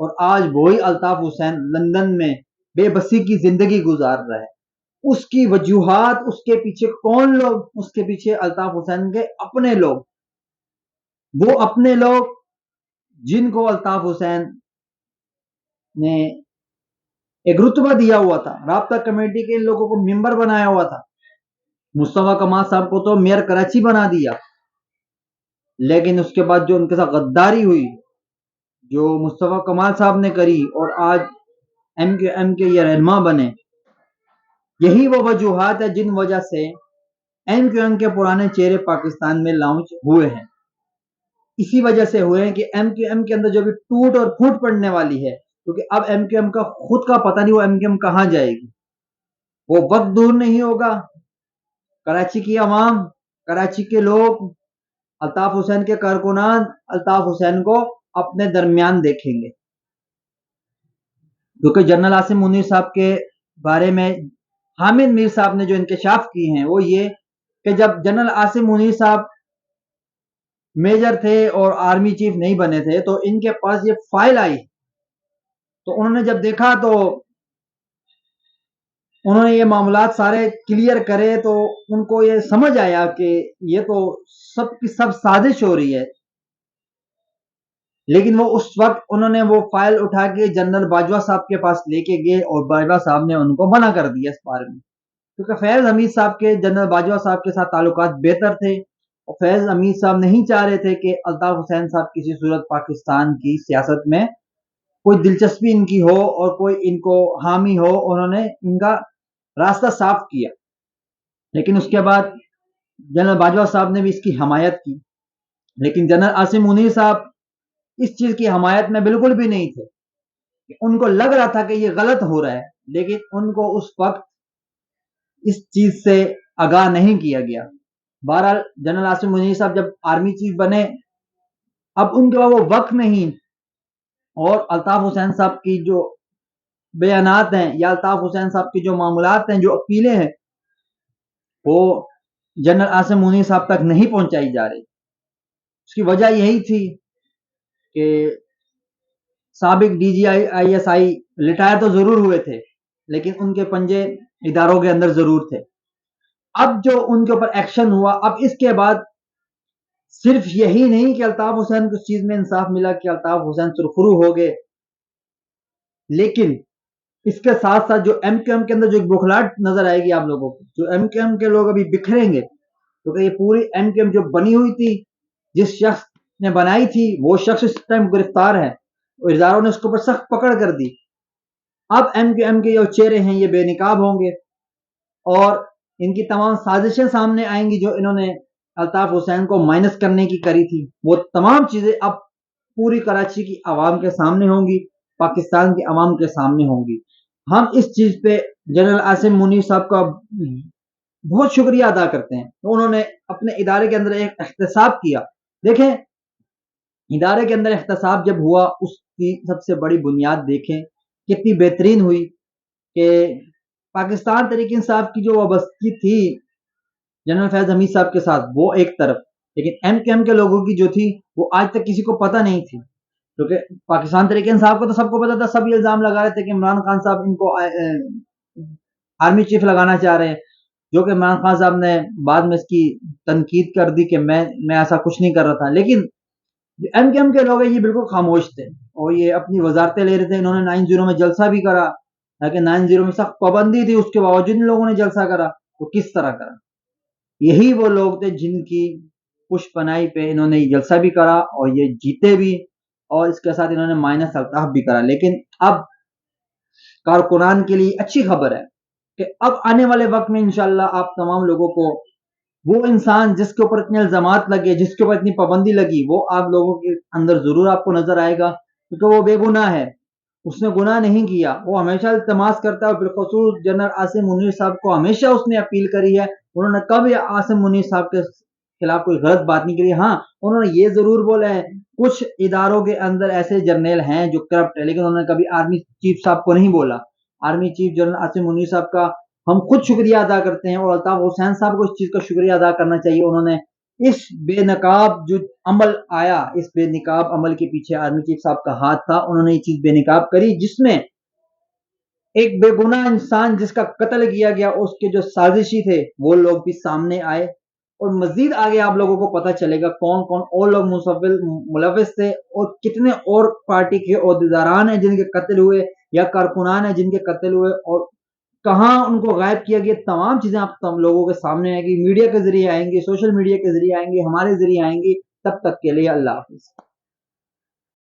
اور آج وہی الطاف حسین لندن میں بے بسی کی زندگی گزار رہا ہے. اس کی وجوہات، اس کے پیچھے کون لوگ؟ اس کے پیچھے الطاف حسین کے اپنے لوگ، وہ اپنے لوگ جن کو الطاف حسین نے ایک رتبہ دیا ہوا تھا، رابطہ کمیٹی کے ان لوگوں کو ممبر بنایا ہوا تھا. مصطفیٰ کمال صاحب کو تو میئر کراچی بنا دیا، لیکن اس کے بعد جو ان کے ساتھ غداری ہوئی، جو مصطفیٰ کمال صاحب نے کری، اور آج ایم کے یہ رہنما بنے، یہی وہ وجوہات ہے جن وجہ سے ایم کے پرانے چہرے پاکستان میں لانچ ہوئے ہیں. اسی وجہ سے ہوئے ہیں کہ ایم کے اندر جو بھی ٹوٹ اور پھوٹ پڑنے والی ہے، کیونکہ اب ایم کا خود کا پتہ نہیں وہ ایم کہاں جائے گی. وہ وقت دور نہیں ہوگا، کراچی کی عوام، کراچی کے لوگ، الطاف حسین کے کارکنان الطاف حسین کو اپنے درمیان دیکھیں گے. کیونکہ جنرل عاصم منیر صاحب کے بارے میں حامد میر صاحب نے جو انکشاف کیے ہیں وہ یہ کہ جب جنرل عاصم منیر صاحب میجر تھے اور آرمی چیف نہیں بنے تھے تو ان کے پاس یہ فائل آئی، تو انہوں نے جب دیکھا تو انہوں نے یہ معاملات سارے کلیئر کرے، تو ان کو یہ سمجھ آیا کہ یہ تو سب کی سب سازش ہو رہی ہے. لیکن وہ اس وقت انہوں نے وہ فائل اٹھا کے جنرل باجوہ صاحب کے پاس لے کے گئے، اور باجوہ صاحب نے ان کو منع کر دیا اس بارے میں، کیونکہ فیض حمید صاحب کے جنرل باجوہ صاحب کے ساتھ تعلقات بہتر تھے، اور فیض حمید صاحب نہیں چاہ رہے تھے کہ الطاف حسین صاحب کسی صورت پاکستان کی سیاست میں کوئی دلچسپی ان کی ہو اور کوئی ان کو حامی ہو. انہوں نے ان کا راستہ صاف کیا، لیکن اس کے بعد جنرل باجوہ صاحب نے بھی اس کی حمایت کی. لیکن جنرل عاصم منیر صاحب اس چیز کی حمایت میں بالکل بھی نہیں تھے. ان کو لگ رہا تھا کہ یہ غلط ہو رہا ہے، لیکن ان کو اس وقت اس چیز سے آگاہ نہیں کیا گیا. بہرحال جنرل عاصم منیر صاحب جب آرمی چیف بنے، اب ان کے وہ وقت نہیں، اور الطاف حسین صاحب کی جو بیانات ہیں یا الطاف حسین صاحب کی جو معاملات ہیں، جو اپیلیں ہیں، وہ جنرل عاصم منیر صاحب تک نہیں پہنچائی جا رہی. اس کی وجہ یہی تھی کہ سابق D G I S I retire تو ضرور ہوئے تھے، لیکن ان کے پنجے اداروں کے اندر ضرور تھے. اب جو ان کے اوپر ایکشن ہوا، اب اس کے بعد صرف یہی نہیں کہ الطاف حسین کو اس چیز میں انصاف ملا کہ الطاف حسین سرخرو ہو گئے، لیکن اس کے ساتھ ساتھ جو ایم کے اندر جو ایک بکھلاہٹ نظر آئے گی آپ لوگوں کو، جو ایم کے لوگ ابھی بکھریں گے، کیونکہ یہ پوری ایم جو بنی ہوئی تھی، جس شخص نے بنائی تھی وہ شخص اس ٹائم گرفتار ہے، اور اداروں نے اس کے اوپر سخت پکڑ کر دی. اب ایم کے جو چہرے ہیں یہ بے نقاب ہوں گے، اور ان کی تمام سازشیں سامنے آئیں گی جو انہوں نے الطاف حسین کو مائنس کرنے کی کری تھی. وہ تمام چیزیں اب پوری کراچی کی عوام کے سامنے ہوں گی، پاکستان کی عوام کے سامنے ہوں گی. ہم اس چیز پہ جنرل عاصم منیر صاحب کا بہت شکریہ ادا کرتے ہیں. انہوں نے اپنے ادارے کے اندر ایک احتساب کیا. دیکھیں ادارے کے اندر احتساب جب ہوا، اس کی سب سے بڑی بنیاد دیکھیں کتنی بہترین ہوئی کہ پاکستان تحریک انصاف کی جو وابستگی تھی جنرل فیض حمید صاحب کے ساتھ وہ ایک طرف، لیکن ایم کے لوگوں کی جو تھی وہ آج تک کسی کو پتہ نہیں تھی. کیونکہ پاکستان تحریک انصاف کو تو سب کو پتا تھا، سب یہ الزام لگا رہے تھے کہ عمران خان صاحب ان کو آرمی چیف لگانا چاہ رہے ہیں، جو کہ عمران خان صاحب نے بعد میں اس کی تنقید کر دی کہ میں ایسا کچھ نہیں کر رہا تھا. لیکن ایم کے لوگ یہ بالکل خاموش تھے اور یہ اپنی وزارتیں لے رہے تھے. انہوں نے 9-0 میں جلسہ بھی کرا، لیکن 9-0 میں سخت پابندی تھی، اس کے باوجود ان لوگوں نے جلسہ کرا. تو کس طرح کرا؟ یہی وہ لوگ تھے جن کی پشت پناہی پہ انہوں نے جلسہ بھی کرا اور یہ جیتے بھی، اور اس کے ساتھ انہوں نے مائنس الطاف بھی کرا. لیکن اب کارکنان کے لیے اچھی خبر ہے کہ اب آنے والے وقت میں انشاءاللہ آپ تمام لوگوں کو وہ انسان جس کے اوپر اتنے الزامات لگے، جس کے اوپر اتنی پابندی لگی، وہ آپ لوگوں کے اندر ضرور آپ کو نظر آئے گا، کیونکہ وہ بے گناہ ہے، اس نے گناہ نہیں کیا. وہ ہمیشہ التماس کرتا ہے، اور بالخصوص جنرل عاصم منیر صاحب کو ہمیشہ اس نے اپیل کری ہے. انہوں نے کبھی عاصم منیر صاحب کے خلاف کوئی غلط بات نہیں کری. ہاں انہوں نے یہ ضرور بولا ہے کچھ اداروں کے اندر ایسے جرنیل ہیں جو کرپٹ ہے، لیکن انہوں نے کبھی آرمی چیف صاحب کو نہیں بولا. Army chief general Asim Munir صاحب کا ہم خود شکریہ ادا کرتے ہیں، اور الطاف حسین صاحب کو اس چیز کا شکریہ ادا کرنا چاہیے. انہوں نے اس بے نقاب جو عمل آیا، اس بے نقاب عمل کے پیچھے آرمی چیف صاحب کا ہاتھ تھا. انہوں نے یہ چیز بے نقاب کری جس میں ایک بے گناہ انسان جس کا قتل کیا گیا، اس کے جو سازشی تھے وہ لوگ بھی سامنے آئے. اور مزید آگے آپ لوگوں کو پتہ چلے گا کون کون اور لوگ ملوث تھے اور کتنے اور پارٹی کے عہدیداران ہیں جن کے قتل ہوئے یا کارکنان ہیں جن کے قتل ہوئے اور کہاں ان کو غائب کیا گیا. تمام چیزیں آپ لوگوں کے سامنے آئیں گی، میڈیا کے ذریعے آئیں گی، سوشل میڈیا کے ذریعے آئیں گی، ہمارے ذریعے آئیں گی. تب تک کے لیے اللہ حافظ.